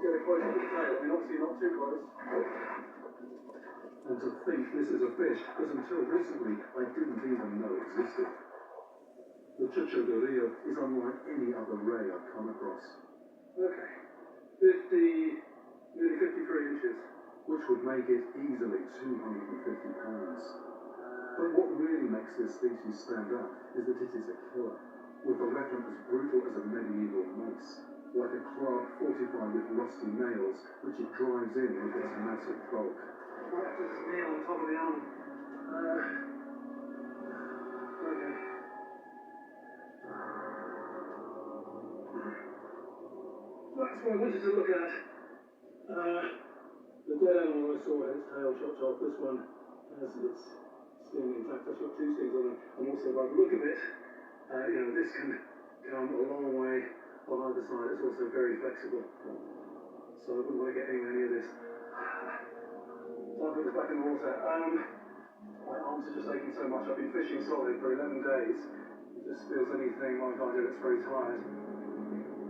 get a close look at the tail. I mean, obviously not too close. And to think this is a fish that until recently I didn't even know existed. The chuchaderia is unlike any other ray I've come across. Okay, nearly 53 inches. Which would make it easily 250 pounds. But what really makes this species stand out is that it is a killer, with a weapon as brutal as a medieval mace, like a club fortified with rusty nails, which it drives in with its massive bulk. I have to just kneel on top of the animal. Okay. That's what I wanted to look at. The dead animal I saw had its tail chopped off. This one has its sting intact. I've got 2 stings on it. And also, by the look of it, this can come a long way on either side. It's also very flexible. So I wouldn't want to get anywhere near this. So I'll put this back in the water. My arms are just aching so much. I've been fishing solid for 11 days. It just feels anything like I do. It's very tired.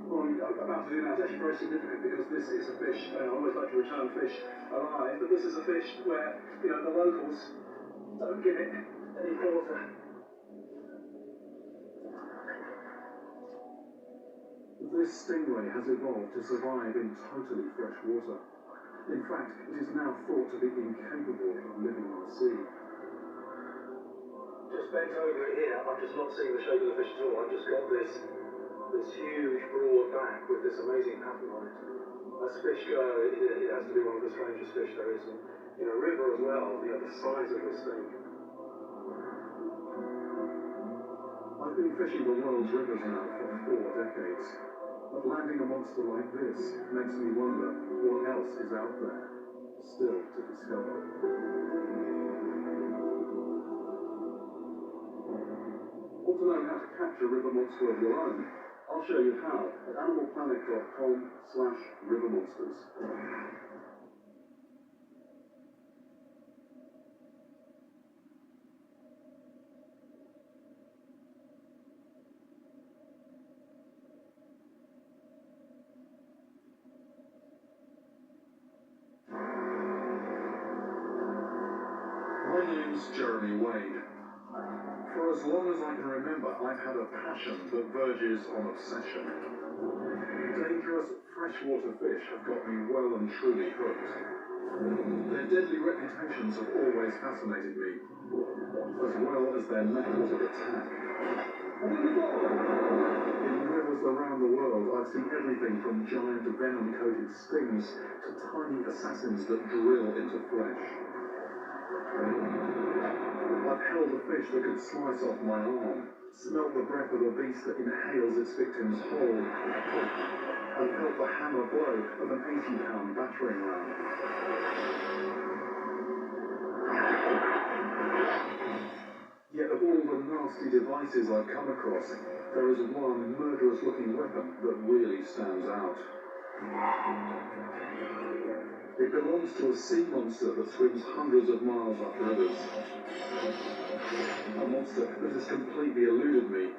What I'm about to do now is actually very significant because this is a fish, and I always like to return fish alive, but this is a fish where, the locals don't give it any water. This stingray has evolved to survive in totally fresh water. In fact, it is now thought to be incapable of living on the sea. Just bent over it here, I'm just not seeing the shape of the fish at all. I've just got this huge broad back with this amazing pattern on it. As fish go, it has to be one of the strangest fish there is. And, river as well, the size of this thing. I've been fishing the world's rivers now for 4 decades. But landing a monster like this makes me wonder what else is out there, still to discover. Want to know how to catch a river monster of your own? I'll show you how at animalplanet.com/rivermonsters. My name's Jeremy Wade. For as long as I can remember, I've had a passion that verges on obsession. Dangerous freshwater fish have got me well and truly hooked. Their deadly reputations have always fascinated me, as well as their methods of attack. In rivers around the world, I've seen everything from giant venom-coated stings to tiny assassins that drill into flesh. I've held a fish that could slice off my arm, smelt the breath of a beast that inhales its victim's whole, and felt the hammer blow of an 80-pound battering ram. Yet of all the nasty devices I've come across, there is one murderous-looking weapon that really stands out. It belongs to a sea monster that swims hundreds of miles up rivers. A monster that has completely eluded me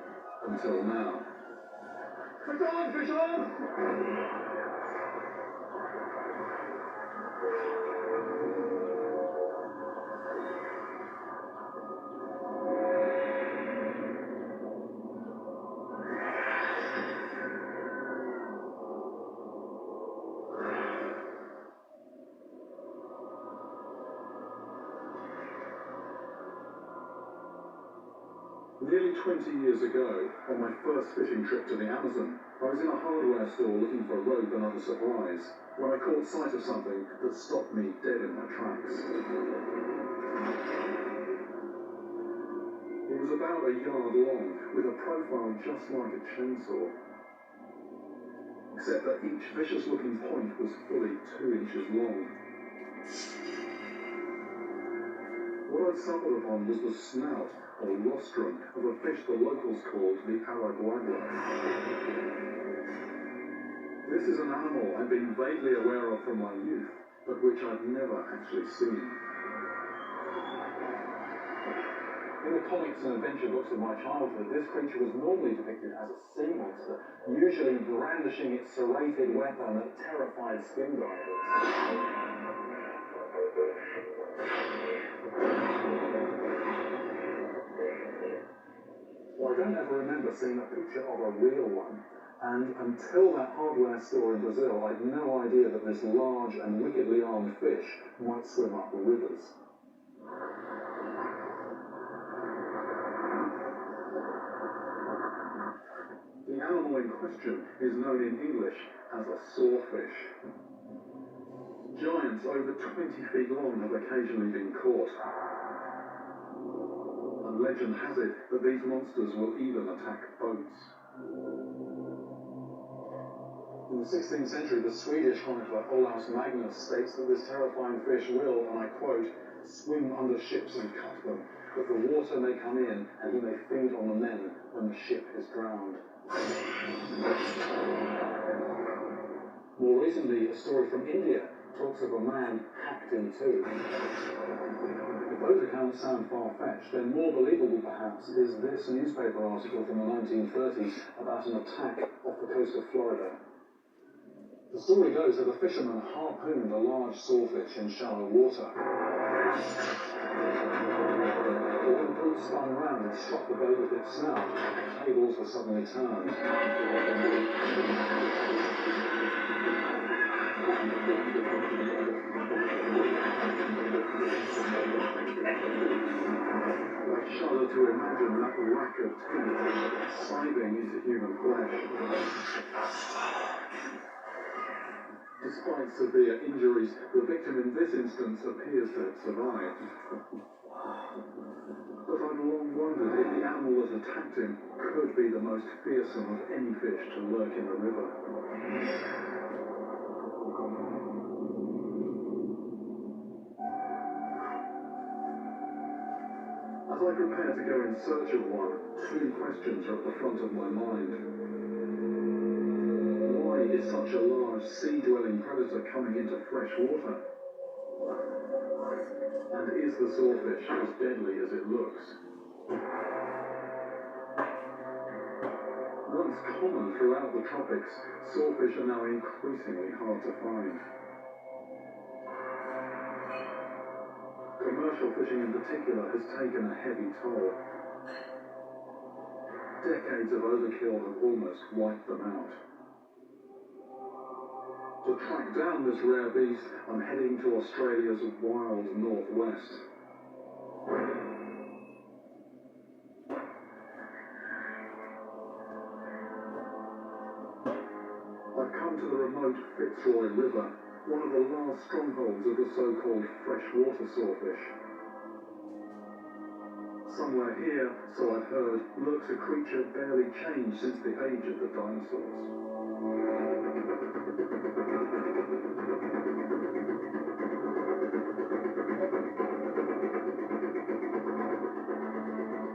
until now. Fish on! Fish on! Nearly 20 years ago, on my first fishing trip to the Amazon, I was in a hardware store looking for rope and other supplies, when I caught sight of something that stopped me dead in my tracks. It was about a yard long, with a profile just like a chainsaw. Except that each vicious-looking point was fully 2 inches long. What I stumbled upon was the snout, or rostrum, of a fish the locals called the araguagua. This is an animal I've been vaguely aware of from my youth, but which I've never actually seen. In the comics and adventure books of my childhood, this creature was normally depicted as a sea monster, usually brandishing its serrated weapon that terrified skin divers. Well, I don't ever remember seeing a picture of a real one, and until that hardware store in Brazil, I had no idea that this large and wickedly armed fish might swim up rivers. The animal in question is known in English as a sawfish. Giants over 20 feet long have occasionally been caught. And legend has it that these monsters will even attack boats. In the 16th century, the Swedish chronicler Olaus Magnus states that this terrifying fish will, and I quote, swim under ships and cut them, that the water may come in and he may feed on the men when the ship is drowned. More recently, a story from India talks of a man hacked in two. If those accounts sound far-fetched, then more believable perhaps is this newspaper article from the 1930s about an attack off the coast of Florida. The story goes that a fisherman harpooned a large sawfish in shallow water. But when the boat spun round and struck the boat with its snout, the tables were suddenly turned. I shudder to imagine that rack of teeth scything into human flesh. Despite severe injuries, the victim in this instance appears to have survived. But I've long wondered if the animal that attacked him could be the most fearsome of any fish to lurk in the river. As I prepare to go in search of one, two questions are at the front of my mind. Why is such a large sea-dwelling predator coming into fresh water? And is the sawfish as deadly as it looks? Once common throughout the tropics, sawfish are now increasingly hard to find. Commercial fishing in particular has taken a heavy toll. Decades of overkill have almost wiped them out. To track down this rare beast, I'm heading to Australia's wild northwest. I've come to the remote Fitzroy River, one of the last strongholds of the so-called freshwater sawfish. Somewhere here, so I've heard, lurks a creature barely changed since the age of the dinosaurs.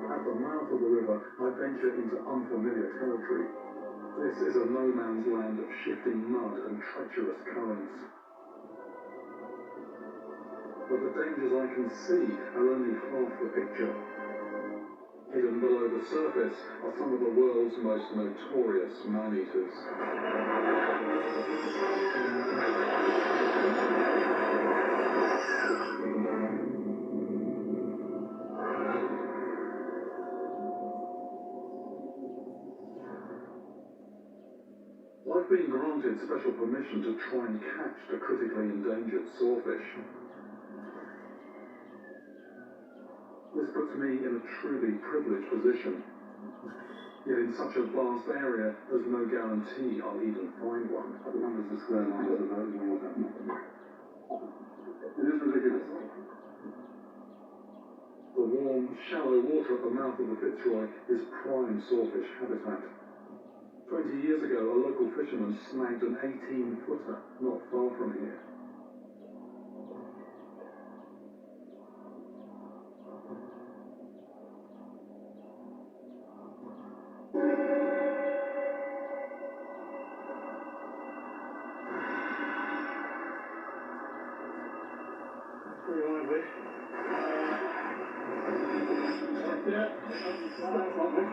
At the mouth of the river, I venture into unfamiliar territory. This is a no-man's land of shifting mud and treacherous currents. But the dangers I can see are only half the picture. Hidden below the surface are some of the world's most notorious man-eaters. I've been granted special permission to try and catch the critically endangered sawfish. This puts me in a truly privileged position. Yet in such a vast area, there's no guarantee I'll even find one. What numbers the square mile of the water? It is ridiculous. The warm, shallow water at the mouth of the Fitzroy is prime sawfish habitat. 20 years ago, a local fisherman snagged an 18-footer not far from here. Yeah, that's lovely.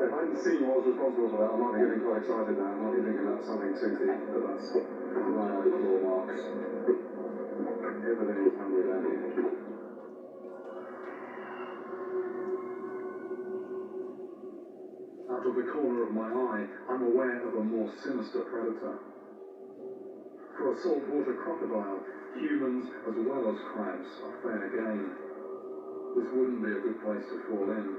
If I hadn't seen what was responsible for that, I might be getting quite excited now. I might be thinking that's something toothy, but that's my claw marks. Everything is hungry down here. Out of the corner of my eye, I'm aware of a more sinister predator. For a saltwater crocodile, humans as well as crabs are fair game. This wouldn't be a good place to fall in.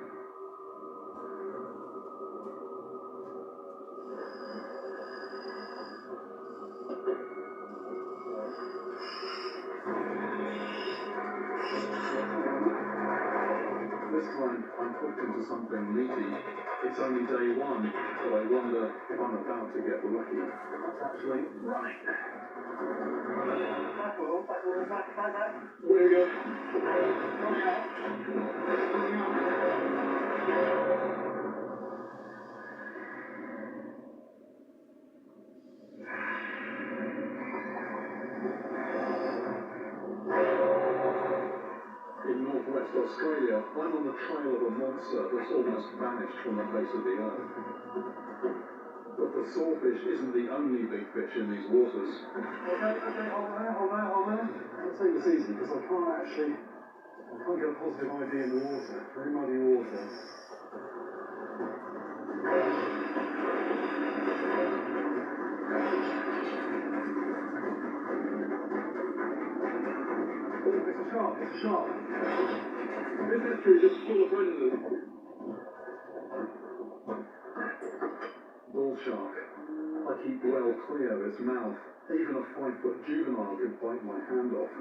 This time, I'm hooked into something meaty. It's only day one, but I wonder if I'm about to get lucky. That's actually running. Back. Where we go? Coming out. In northwest Australia, I'm on the trail of a monster that's almost vanished from the face of the earth. But the sawfish isn't the only big fish in these waters. Okay, hold there. Let's take this easy, because I can't get a positive ID in the water. Very muddy water. Oh, it's a shark. This estuary is just full of predators. Bull shark. I keep well clear of its mouth. Even a 5-foot juvenile could bite my hand off.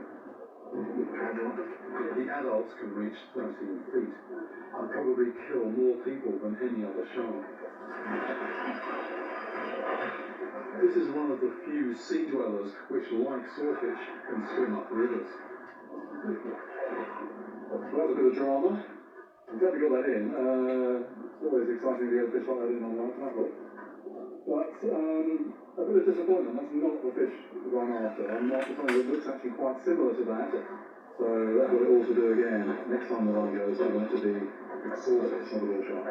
The adults can reach 13 feet. I'd probably kill more people than any other shark. This is one of the few sea dwellers which, like swordfish, can swim up rivers. Well, that was a bit of drama. I'm glad we got that in. It's always exciting to get a fish like that in on one tackle. But a bit of disappointment. That's not the fish that I'm after. I'm after something that looks actually quite similar to that. So that's what it all to do again. Next time that I go, it's going to be a swordfish, not a bull shark.